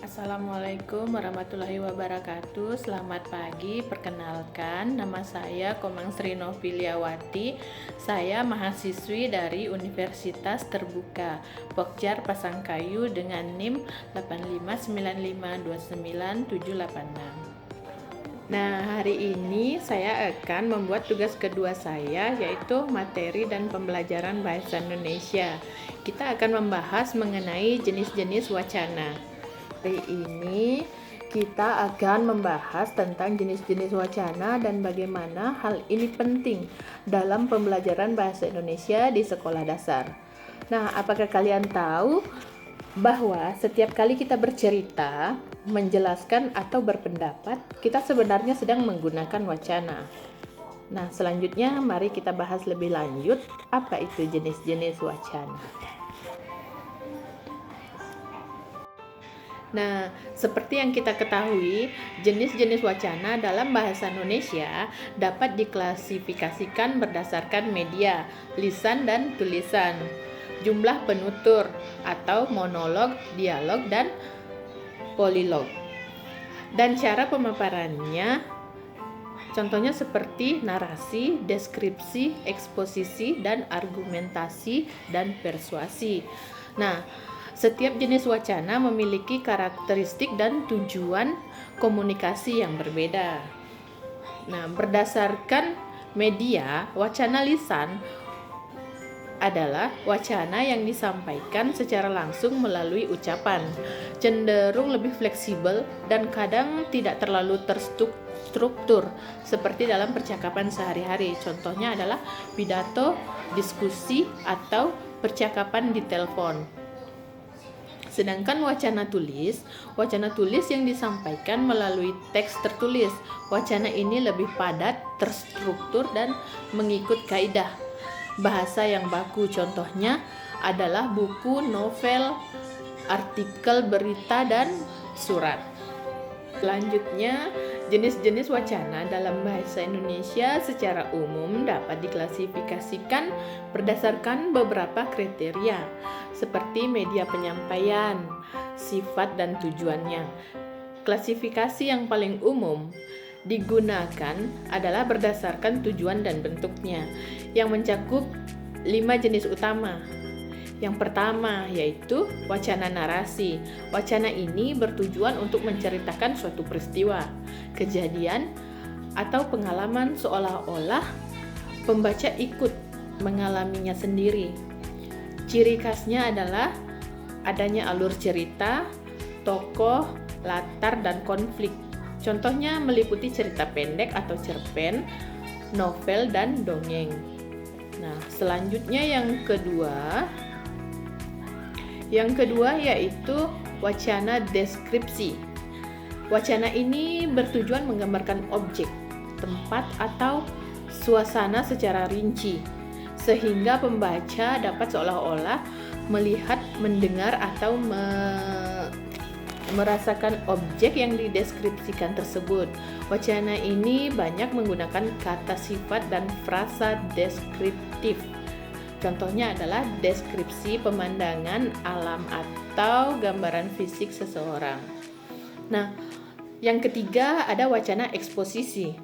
Assalamualaikum warahmatullahi wabarakatuh. Selamat pagi, perkenalkan nama saya Komang Sri Noviliawati. Saya mahasiswi dari Universitas Terbuka Pokjar Pasangkayu dengan NIM 859529786. Nah, hari ini saya akan membuat tugas kedua saya, yaitu materi dan pembelajaran bahasa Indonesia. Kita akan membahas mengenai jenis-jenis wacana. Hari ini kita akan membahas tentang jenis-jenis wacana dan bagaimana hal ini penting dalam pembelajaran bahasa Indonesia di sekolah dasar. Nah, apakah kalian tahu bahwa setiap kali kita bercerita, menjelaskan atau berpendapat, kita sebenarnya sedang menggunakan wacana. Nah, selanjutnya mari kita bahas lebih lanjut apa itu jenis-jenis wacana. Nah, seperti yang kita ketahui, jenis-jenis wacana dalam bahasa Indonesia dapat diklasifikasikan berdasarkan media, lisan dan tulisan, jumlah penutur atau monolog, dialog, dan polilog. Dan cara pemaparannya, contohnya seperti narasi, deskripsi, eksposisi, dan argumentasi, dan persuasi. Nah, setiap jenis wacana memiliki karakteristik dan tujuan komunikasi yang berbeda. Nah, berdasarkan media, wacana lisan adalah wacana yang disampaikan secara langsung melalui ucapan, cenderung lebih fleksibel dan kadang tidak terlalu terstruktur seperti dalam percakapan sehari-hari. Contohnya adalah pidato, diskusi, atau percakapan di telepon. Sedangkan wacana tulis yang disampaikan melalui teks tertulis. Wacana ini lebih padat, terstruktur, dan mengikut kaidah bahasa yang baku. Contohnya adalah buku, novel, artikel berita, dan surat. Selanjutnya, jenis-jenis wacana dalam bahasa Indonesia secara umum dapat diklasifikasikan berdasarkan beberapa kriteria, seperti media penyampaian, sifat dan tujuannya. Klasifikasi yang paling umum digunakan adalah berdasarkan tujuan dan bentuknya, yang mencakup 5 jenis utama. Yang pertama yaitu wacana narasi. Wacana ini bertujuan untuk menceritakan suatu peristiwa, kejadian, atau pengalaman seolah-olah pembaca ikut mengalaminya sendiri. Ciri khasnya adalah adanya alur cerita, tokoh, latar, dan konflik. Contohnya meliputi cerita pendek atau cerpen, novel, dan dongeng. Nah, selanjutnya yang kedua yaitu wacana deskripsi. Wacana ini bertujuan menggambarkan objek, tempat, atau suasana secara rinci, sehingga pembaca dapat seolah-olah melihat, mendengar, atau merasakan objek yang dideskripsikan tersebut. Wacana ini banyak menggunakan kata sifat dan frasa deskriptif. Contohnya adalah deskripsi pemandangan alam atau gambaran fisik seseorang. Nah, yang ketiga ada wacana eksposisi.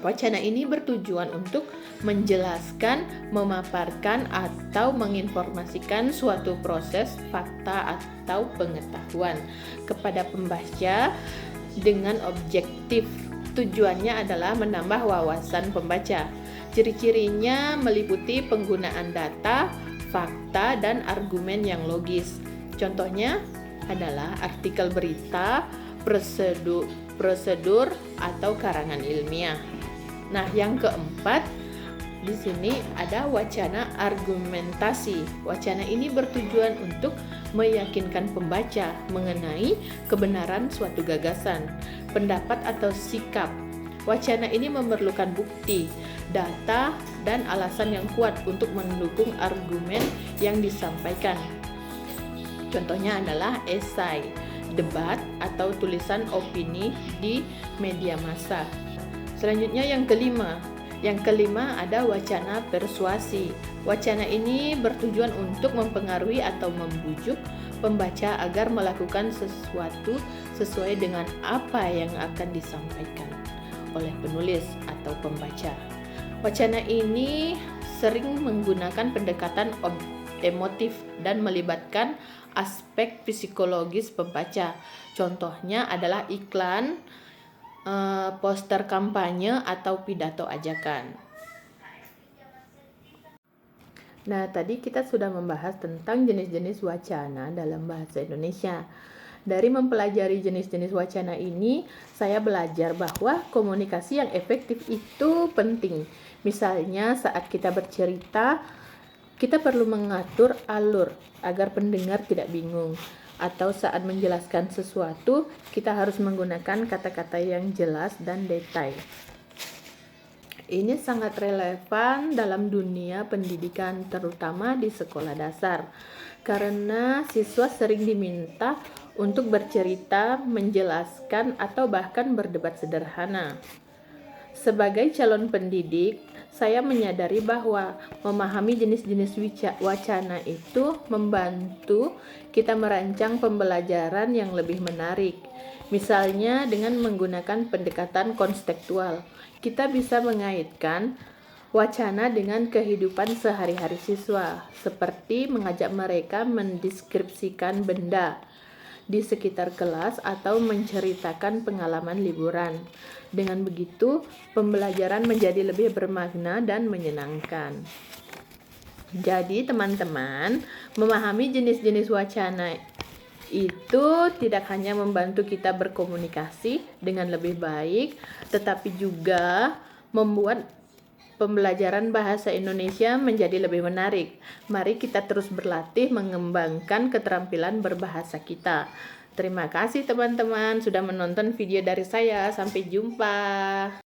Wacana ini bertujuan untuk menjelaskan, memaparkan, atau menginformasikan suatu proses, fakta, atau pengetahuan kepada pembaca dengan objektif. Tujuannya adalah menambah wawasan pembaca. Ciri-cirinya meliputi penggunaan data, fakta, dan argumen yang logis. Contohnya adalah artikel berita, prosedur, atau karangan ilmiah. Nah, yang keempat di sini ada wacana argumentasi. Wacana ini bertujuan untuk meyakinkan pembaca mengenai kebenaran suatu gagasan, pendapat, atau sikap. Wacana ini memerlukan bukti, data, dan alasan yang kuat untuk mendukung argumen yang disampaikan. Contohnya adalah esai, debat, atau tulisan opini di media massa. Selanjutnya yang kelima ada wacana persuasi. Wacana ini bertujuan untuk mempengaruhi atau membujuk pembaca agar melakukan sesuatu sesuai dengan apa yang akan disampaikan oleh penulis atau pembaca. Wacana ini sering menggunakan pendekatan emotif dan melibatkan aspek psikologis pembaca. Contohnya adalah iklan, poster kampanye, atau pidato ajakan. Nah, tadi kita sudah membahas tentang jenis-jenis wacana dalam bahasa Indonesia. Dari mempelajari jenis-jenis wacana ini, saya belajar bahwa komunikasi yang efektif itu penting. Misalnya saat kita bercerita, kita perlu mengatur alur agar pendengar tidak bingung. Atau saat menjelaskan sesuatu, kita harus menggunakan kata-kata yang jelas dan detail. Ini sangat relevan dalam dunia pendidikan, terutama di sekolah dasar, karena siswa sering diminta untuk bercerita, menjelaskan, atau bahkan berdebat sederhana. Sebagai calon pendidik, saya menyadari bahwa memahami jenis-jenis wacana itu membantu kita merancang pembelajaran yang lebih menarik. Misalnya dengan menggunakan pendekatan konstekstual, kita bisa mengaitkan wacana dengan kehidupan sehari-hari siswa, seperti mengajak mereka mendeskripsikan benda di sekitar kelas atau menceritakan pengalaman liburan. Dengan begitu, pembelajaran menjadi lebih bermakna dan menyenangkan. Jadi, teman-teman, memahami jenis-jenis wacana itu tidak hanya membantu kita berkomunikasi dengan lebih baik, tetapi juga membuat pembelajaran bahasa Indonesia menjadi lebih menarik. Mari kita terus berlatih mengembangkan keterampilan berbahasa kita. Terima kasih teman-teman sudah menonton video dari saya. Sampai jumpa.